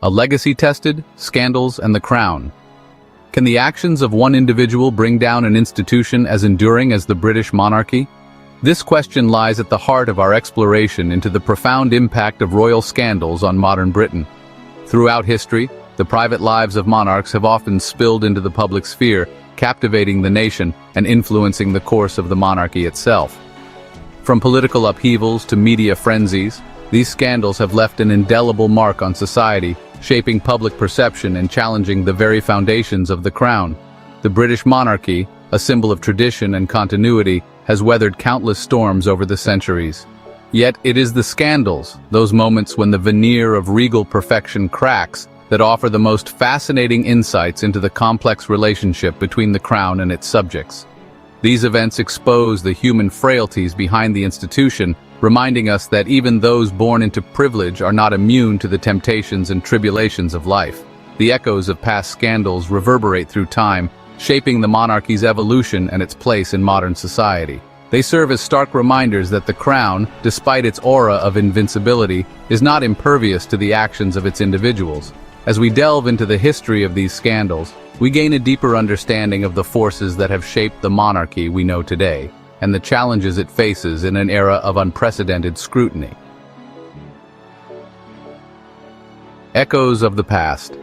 A legacy tested, scandals, and the crown. Can the actions of one individual bring down an institution as enduring as the British monarchy? This question lies at the heart of our exploration into the profound impact of royal scandals on modern Britain. Throughout history, the private lives of monarchs have often spilled into the public sphere, captivating the nation and influencing the course of the monarchy itself. From political upheavals to media frenzies, these scandals have left an indelible mark on society, shaping public perception and challenging the very foundations of the crown. The British monarchy, a symbol of tradition and continuity, has weathered countless storms over the centuries. Yet it is the scandals, those moments when the veneer of regal perfection cracks, that offer the most fascinating insights into the complex relationship between the crown and its subjects. These events expose the human frailties behind the institution, reminding us that even those born into privilege are not immune to the temptations and tribulations of life. The echoes of past scandals reverberate through time, shaping the monarchy's evolution and its place in modern society. They serve as stark reminders that the crown, despite its aura of invincibility, is not impervious to the actions of its individuals. As we delve into the history of these scandals, we gain a deeper understanding of the forces that have shaped the monarchy we know today, and the challenges it faces in an era of unprecedented scrutiny. Echoes of the past,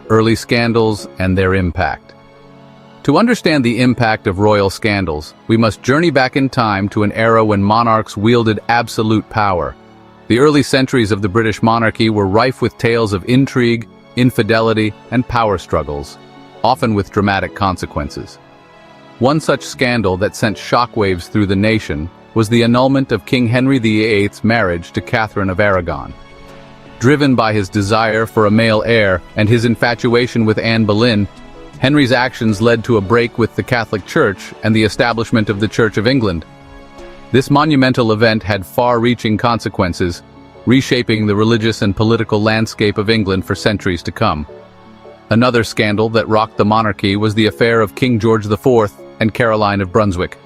early scandals and their impact. To understand the impact of royal scandals, we must journey back in time to an era when monarchs wielded absolute power. The early centuries of the British monarchy were rife with tales of intrigue, infidelity, and power struggles, often with dramatic consequences. One such scandal that sent shockwaves through the nation was the annulment of King Henry VIII's marriage to Catherine of Aragon. Driven by his desire for a male heir and his infatuation with Anne Boleyn, Henry's actions led to a break with the Catholic Church and the establishment of the Church of England. This monumental event had far-reaching consequences, reshaping the religious and political landscape of England for centuries to come. Another scandal that rocked the monarchy was the affair of King George IV and Caroline of Brunswick.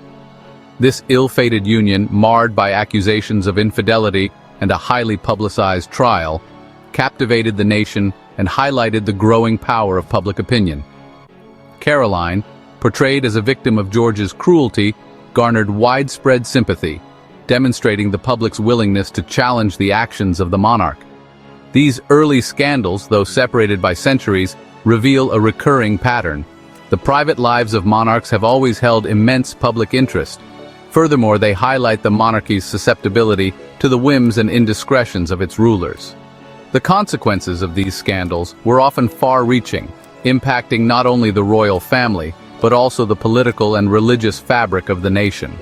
This ill-fated union, marred by accusations of infidelity and a highly publicized trial, captivated the nation and highlighted the growing power of public opinion. Caroline, portrayed as a victim of George's cruelty, garnered widespread sympathy, demonstrating the public's willingness to challenge the actions of the monarch. These early scandals, though separated by centuries, reveal a recurring pattern. The private lives of monarchs have always held immense public interest. Furthermore, they highlight the monarchy's susceptibility to the whims and indiscretions of its rulers. The consequences of these scandals were often far-reaching, impacting not only the royal family, but also the political and religious fabric of the nation.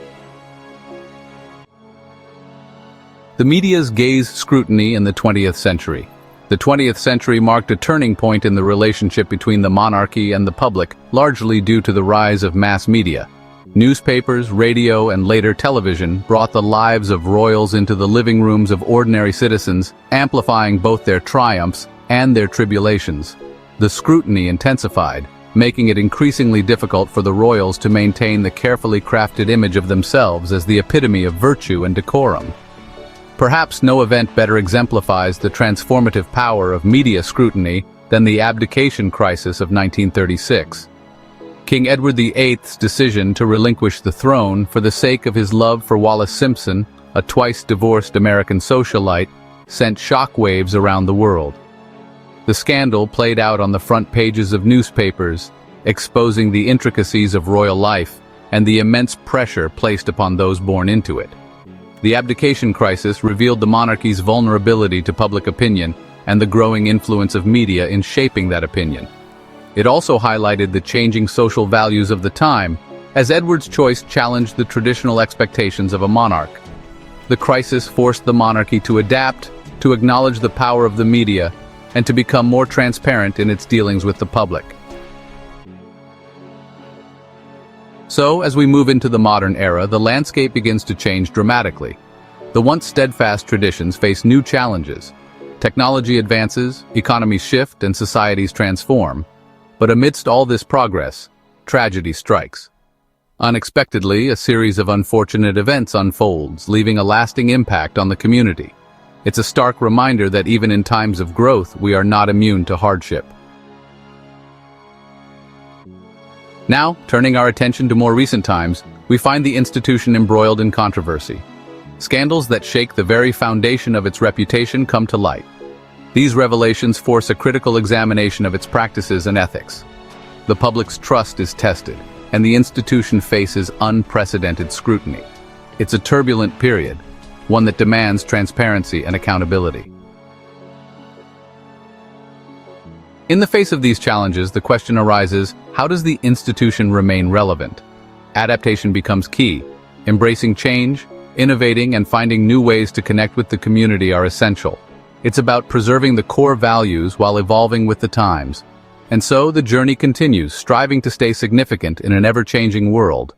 The media's gaze scrutiny in the 20th century. The 20th century marked a turning point in the relationship between the monarchy and the public, largely due to the rise of mass media. Newspapers, radio, and later television brought the lives of royals into the living rooms of ordinary citizens, amplifying both their triumphs and their tribulations. The scrutiny intensified, making it increasingly difficult for the royals to maintain the carefully crafted image of themselves as the epitome of virtue and decorum. Perhaps no event better exemplifies the transformative power of media scrutiny than the abdication crisis of 1936. King Edward VIII's decision to relinquish the throne for the sake of his love for Wallis Simpson, a twice-divorced American socialite, sent shockwaves around the world. The scandal played out on the front pages of newspapers, exposing the intricacies of royal life and the immense pressure placed upon those born into it. The abdication crisis revealed the monarchy's vulnerability to public opinion and the growing influence of media in shaping that opinion. It also highlighted the changing social values of the time, as Edward's choice challenged the traditional expectations of a monarch. The crisis forced the monarchy to adapt, to acknowledge the power of the media, and to become more transparent in its dealings with the public. So, as we move into the modern era, the landscape begins to change dramatically. The once steadfast traditions face new challenges. Technology advances, economies shift, and societies transform. But amidst all this progress, tragedy strikes. Unexpectedly, a series of unfortunate events unfolds, leaving a lasting impact on the community. It's a stark reminder that even in times of growth, we are not immune to hardship. Now, turning our attention to more recent times, we find the institution embroiled in controversy. Scandals that shake the very foundation of its reputation come to light. These revelations force a critical examination of its practices and ethics. The public's trust is tested, and the institution faces unprecedented scrutiny. It's a turbulent period, one that demands transparency and accountability. In the face of these challenges, the question arises, how does the institution remain relevant? Adaptation becomes key. Embracing change, innovating, and finding new ways to connect with the community are essential. It's about preserving the core values while evolving with the times. And so the journey continues, striving to stay significant in an ever-changing world.